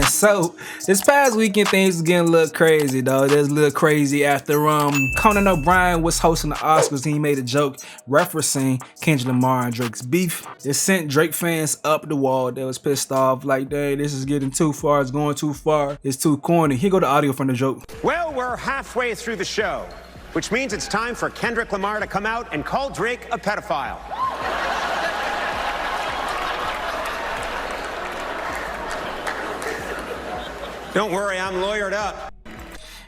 So this past weekend things was getting a little crazy, though. There's a little crazy after Conan O'Brien was hosting the Oscars and he made a joke referencing Kendrick Lamar and Drake's beef. It sent Drake fans up the wall. They was pissed off, like, dang, this is getting too far, it's going too far, it's too corny. Here go the audio from the joke. Well, we're halfway through the show, which means it's time for Kendrick Lamar to come out and call Drake a pedophile. Don't worry, I'm lawyered up.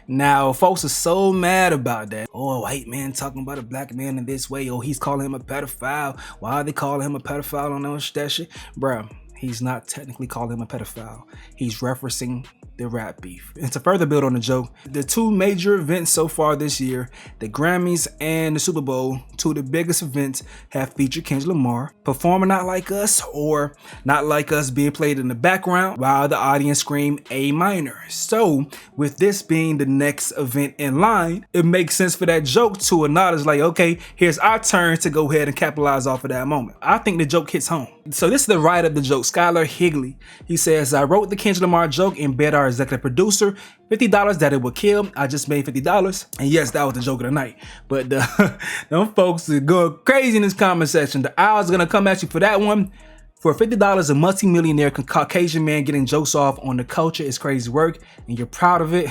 Now, folks are so mad about that. Oh, a white man talking about a black man in this way. Oh, he's calling him a pedophile. Why are they calling him a pedophile? I don't know that shit. Bruh, he's not technically calling him a pedophile. He's referencing the rap beef. And to further build on the joke, the two major events so far this year, the Grammys and the Super Bowl, two of the biggest events, have featured Kendrick Lamar performing Not Like Us or Not Like Us being played in the background while the audience scream A minor. So with this being the next event in line, it makes sense for that joke to acknowledge, like, okay, here's our turn to go ahead and capitalize off of that moment. I think the joke hits home. So this is the writer of the joke, Skylar Higley. He says, I wrote the Kendrick Lamar joke and bet our executive producer $50 that it would kill. I just made $50. And yes, that was the joke of the night. But them folks are going crazy in this comment section. The owl's gonna come at you for that one. For $50, a multi-millionaire Caucasian man getting jokes off on the culture is crazy work, and you're proud of it.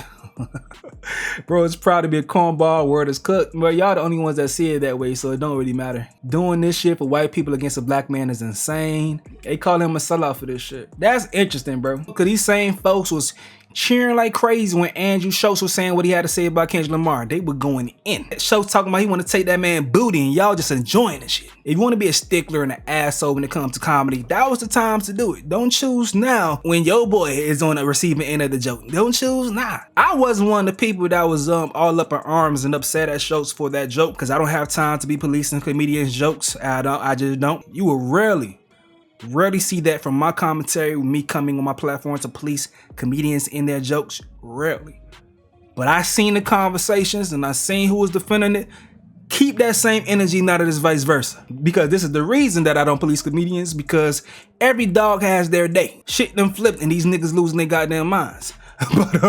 Bro, it's proud to be a cornball, word is cooked. But y'all the only ones that see it that way, so it don't really matter. Doing this shit for white people against a black man is insane. They call him a sellout for this shit. That's interesting, bro. Because these same folks was cheering like crazy when Andrew Schultz was saying what he had to say about Kendrick Lamar. They were going in. Schultz talking about he want to take that man booty and y'all just enjoying the shit. If you want to be a stickler and an asshole when it comes to comedy, that was the time to do it. Don't choose now when your boy is on the receiving end of the joke. Don't choose now. I wasn't one of the people that was all up in arms and upset at Schultz for that joke because I don't have time to be policing comedians' jokes. I just don't. You will rarely see that from my commentary with me coming on my platform to police comedians in their jokes. Rarely. But I seen the conversations and I seen who was defending it. Keep that same energy now that it's vice versa. Because this is the reason that I don't police comedians, because every dog has their day. Shit done flipped and these niggas losing their goddamn minds. But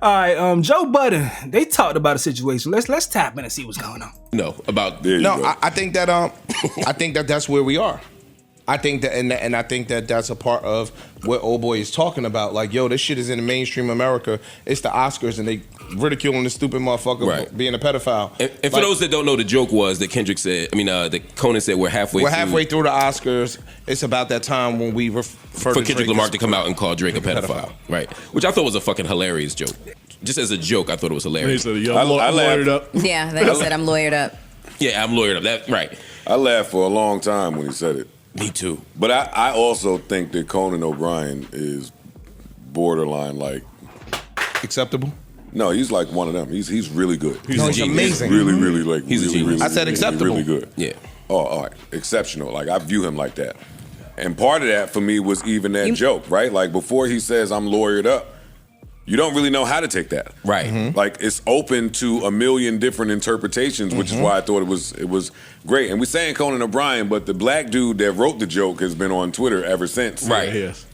alright, Joe Budden, they talked about a situation. Let's tap in and see what's going on. I think that that's where we are. I think that, and I think that that's a part of what old boy is talking about. Like, yo, this shit is in the mainstream America. It's the Oscars, and they ridiculing this stupid motherfucker for being a pedophile. And for those that don't know, the joke was that Kendrick said, that Conan said, we're halfway through the Oscars. It's about that time when we refer for Kendrick Lamar to come out and call Drake a pedophile, right? Which I thought was a fucking hilarious joke. Just as a joke, I thought it was hilarious. He said, I lawyered up. Yeah, then he said, I'm lawyered up. Yeah, I'm lawyered up. That right. I laughed for a long time when he said it. Me too. But I also think that Conan O'Brien is borderline like acceptable. No, he's like one of them. He's really good. He's amazing. Really, really like. He's really, a genius. really, I said acceptable. Really good. Yeah. Oh, all right. Exceptional. Like I view him like that. And part of that for me was even that joke, right? Like before he says I'm lawyered up, you don't really know how to take that. Right. Mm-hmm. Like it's open to a million different interpretations, which is why I thought it was great. And we're saying Conan O'Brien, but the black dude that wrote the joke has been on Twitter ever since. Right. Yes.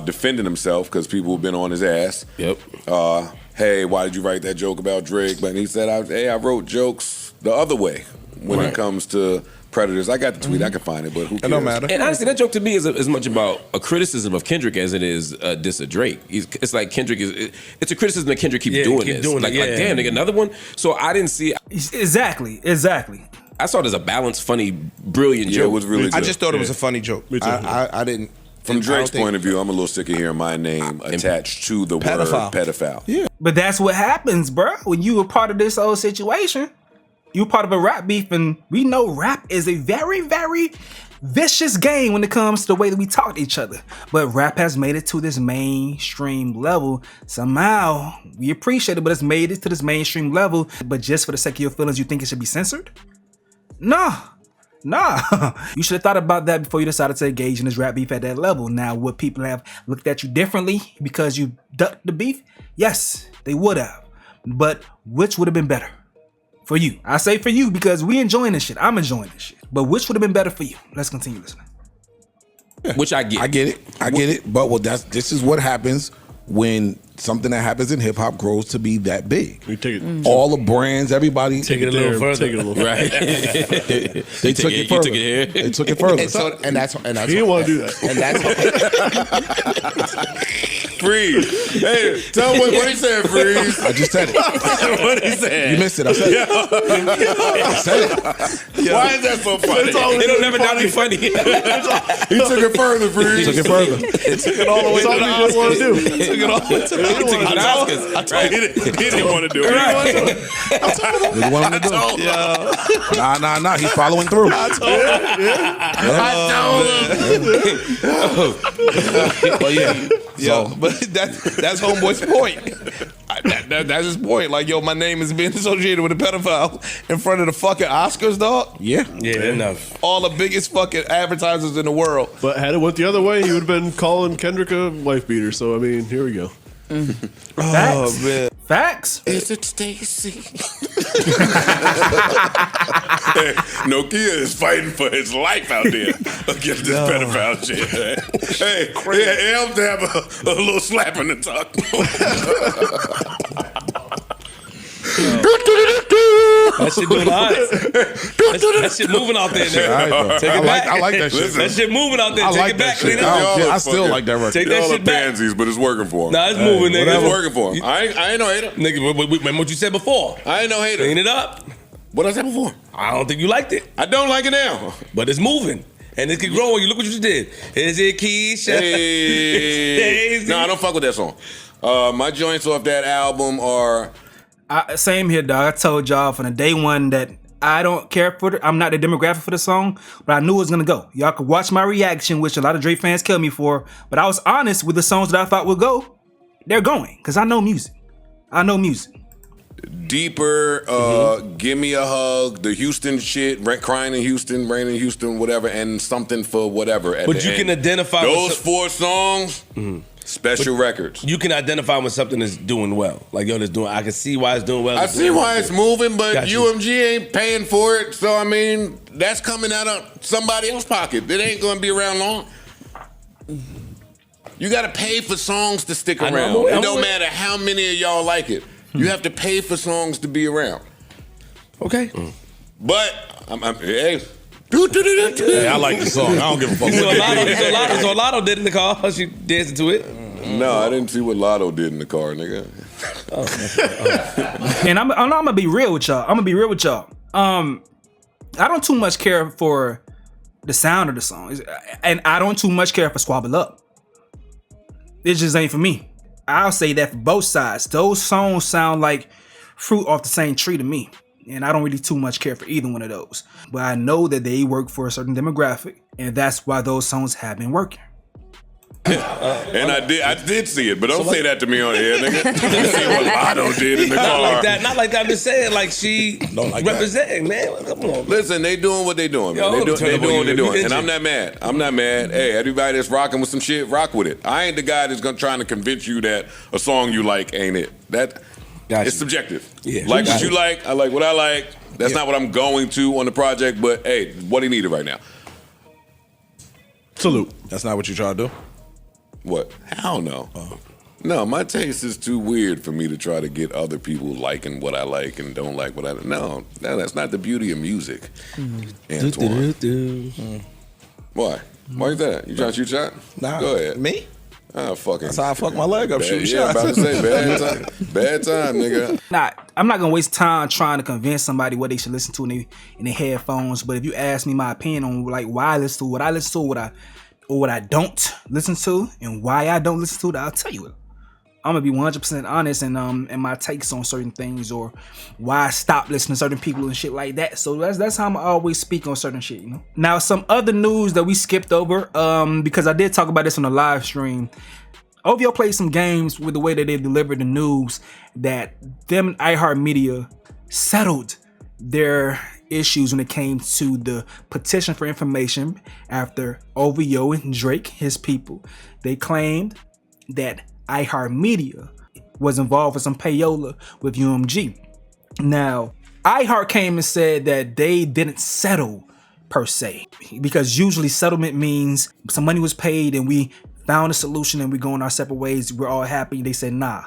Defending himself because people have been on his ass. Yep. Hey, why did you write that joke about Drake? But he said, I wrote jokes the other way when it comes to predators. I got the tweet. I can find it, but who cares? It don't matter. And honestly, that joke to me is as much about a criticism of Kendrick as it is a diss of Drake. It's like Kendrick is. It's a criticism that Kendrick keeps doing this. Like damn, nigga, another one. So I didn't see. Exactly. I saw it as a balanced, funny, brilliant joke. It was really good. I just thought it was a funny joke. Me too. I didn't. From Drake's point of view, I'm a little sick of hearing my name attached to the word pedophile. Yeah. But that's what happens, bro. When you were part of this whole situation, you were part of a rap beef, and we know rap is a very, very vicious game when it comes to the way that we talk to each other. But rap has made it to this mainstream level. Somehow, we appreciate it, but it's made it to this mainstream level. But just for the sake of your feelings, you think it should be censored? Nah. You should have thought about that before you decided to engage in this rap beef at that level. Now, would people have looked at you differently because you ducked the beef? Yes, they would have. But which would have been better for you? I say for you because we enjoying this shit. I'm enjoying this shit. But which would have been better for you? Let's continue listening. Which I get. I get it. But this is what happens when something that happens in hip hop grows to be that big. We take it. All the brands, everybody Take it a little further. Right. they took it further. They took it further. And that's He didn't want to do that. And that's Freeze. Hey, tell him what he said, Freeze. I just said it. What he said. You missed it. I said it. I said it. Why is that so funny? It don't never not be funny. He took it further, Freeze. Took it further. it took it all the way to the That's all he didn't want to do. It took it all the way to the Oscars. Right. He didn't want to do it. What do you want him to do? Nah. He's following through. I told him. But yeah, but that's homeboy's point. That's his point. Like, yo, my name is being associated with a pedophile in front of the fucking Oscars, dog. Yeah, enough. All the biggest fucking advertisers in the world. But had it went the other way, he would have been calling Kendrick a wife beater. So I mean, here we go. Facts. Oh man. Facts. Is it Stacy? Nokia is fighting for his life out there against this pedophile shit. Hey, yeah, Elm to have a little slap in the tuck. That shit doing all right. That shit moving out there now. Take it back. I like that shit. That shit moving out there. I Take like it that back. shit. Clean up. I still like that record. Take that Y'all shit are back. pansies, but it's working for him. Nah, it's moving, nigga. It's working for him. I ain't no hater. Nigga, remember what you said before. I ain't no hater. Clean it up. What I said before? I don't think you liked it, I don't like it now. but it's moving. And it can grow. You look what you just did. Is it Keisha? Hey. No, I don't fuck with that song. My joints off that album are... Same here, dog. I told y'all from the day one that I don't care for it. I'm not the demographic for the song, but I knew it was gonna go. Y'all could watch my reaction, which a lot of Drake fans kill me for, but I was honest with the songs that I thought would go. They're going, because I know music. Deeper, Give Me a Hug, the Houston shit, Crying in Houston, Rain in Houston, whatever, and Something for Whatever. But you can identify those 4 songs. Special records. You can identify when something is doing well. Like, yo, this doing. I can see why it's doing well. I see why it's moving, but Got you. UMG ain't paying for it. So I mean, that's coming out of somebody else's pocket. It ain't gonna be around long. You gotta pay for songs to stick around. It don't matter how many of y'all like it. You have to pay for songs to be around. Okay. But hey. Hey, I like the song. I don't give a fuck. So Lotto did in the car. She dancing to it. No, I didn't see what Lotto did in the car, nigga. And I'm gonna be real with y'all. I don't too much care for the sound of the songs, and I don't too much care for Squabble Up. It just ain't for me. I'll say that for both sides. Those songs sound like fruit off the same tree to me. And I don't really too much care for either one of those. But I know that they work for a certain demographic, and that's why those songs have been working. And I did see it, but don't say that to me on air, nigga. You see what Lotto did in the car. Not like that. I'm just saying, like, she representing, man. Come on. Listen, they doing what they doing, man. They doing what they doing. And I'm not mad. Hey, everybody that's rocking with some shit, rock with it. I ain't the guy that's trying to convince you that a song you like ain't it. It's subjective. Yeah. Like what you like, I like what I like. That's not what I'm going to on the project, but hey, what he needed right now. Salute. That's not what you trying to do? What? Hell no. No, my taste is too weird for me to try to get other people liking what I like and don't like what I don't. No, that's not the beauty of music. Antoine. Why? Why is that? You trying to shoot shot? Nah. Go ahead. Me? Fucking. That's how I fuck my leg up, shooting shots. shots. About to say, bad time, nigga. I'm not gonna waste time trying to convince somebody what they should listen to in their headphones. But if you ask me my opinion on like why I listen to what I listen to, what I don't listen to, and why I don't listen to it, I'll tell you it. I'm gonna be 100% honest in my takes on certain things, or why I stopped listening to certain people and shit like that. So that's how I'm always speak on certain shit, you know. Now, some other news that we skipped over, because I did talk about this on the live stream. OVO played some games with the way that they delivered the news that them iHeartMedia settled their issues when it came to the petition for information after OVO and Drake, his people, they claimed that iHeartMedia was involved with some payola with UMG. Now, iHeart came and said that they didn't settle per se, because usually settlement means some money was paid and we found a solution and we're going our separate ways. We're all happy. They said, nah,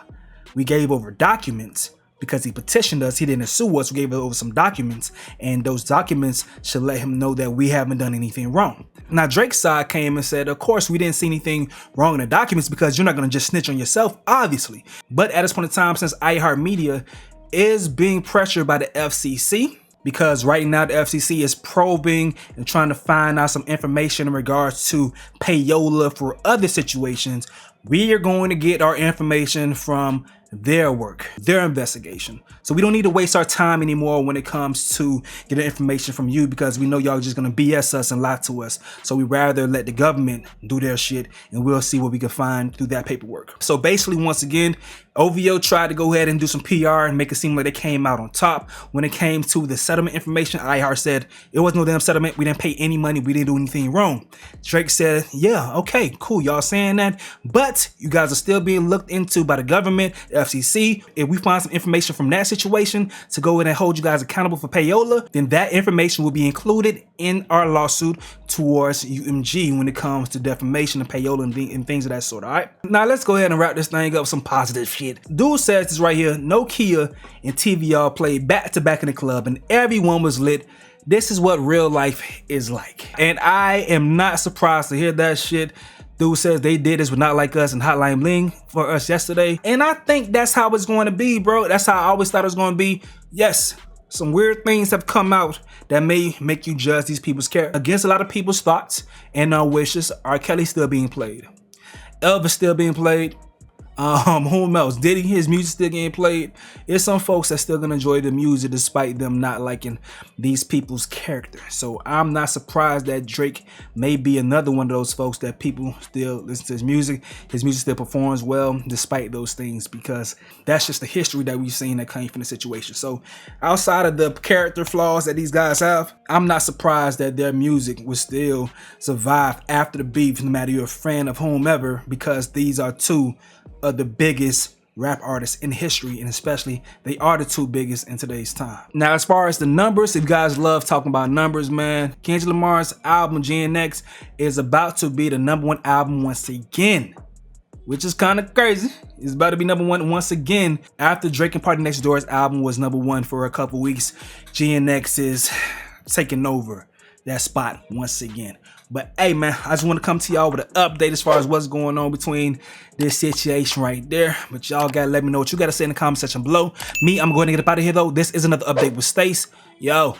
we gave over documents because he petitioned us. He didn't sue us. We gave over some documents, and those documents should let him know that we haven't done anything wrong. Now, Drake's side came and said, of course, we didn't see anything wrong in the documents because you're not going to just snitch on yourself, obviously. But at this point in time, since iHeartMedia is being pressured by the FCC, because right now the FCC is probing and trying to find out some information in regards to Payola for other situations, we are going to get our information from their work, their investigation. So we don't need to waste our time anymore when it comes to getting information from you, because we know y'all just gonna BS us and lie to us. So we rather let the government do their shit and we'll see what we can find through that paperwork. So basically, once again, OVO tried to go ahead and do some PR and make it seem like they came out on top. When it came to the settlement information, iHeart said it was no damn settlement. We didn't pay any money. We didn't do anything wrong. Drake said, yeah, okay, cool. Y'all saying that, but you guys are still being looked into by the government, the FCC. If we find some information from that situation to go in and hold you guys accountable for Payola, then that information will be included in our lawsuit towards UMG when it comes to defamation of Payola and things of that sort. All right. Now let's go ahead and wrap this thing up with some positive shit. Dude says this right here: Nokia and TVR played back to back in the club and everyone was lit. This is what real life is like. And I am not surprised to hear that shit. Dude says they did this with Not Like Us and Hotline Bling for us yesterday. And I think that's how it's going to be, bro. That's how I always thought it was going to be. Yes, some weird things have come out that may make you judge these people's character against a lot of people's thoughts and wishes. R. Kelly still being played. Elvis still being played. Whom else? Diddy, his music still getting played. There's some folks that still gonna enjoy the music despite them not liking these people's character. So I'm not surprised that Drake may be another one of those folks that people still listen to his music. His music still performs well despite those things, because that's just the history that we've seen that came from the situation. So outside of the character flaws that these guys have, I'm not surprised that their music will still survive after the beef, no matter you're a fan of whomever, because these are two of the biggest rap artists in history, and especially they are the two biggest in today's time. Now, as far as the numbers, if you guys love talking about numbers, man, Kendrick Lamar's album GNX is about to be the #1 album once again, which is kind of crazy. It's about to be #1 once again. After Drake and Party Next Door's album was #1 for a couple weeks, GNX is taking over that spot once again. But hey, man, I just want to come to y'all with an update as far as what's going on between this situation right there. But y'all gotta let me know what you gotta say in the comment section below. Me, I'm going to get up out of here though. This is another update with Stace. Yo.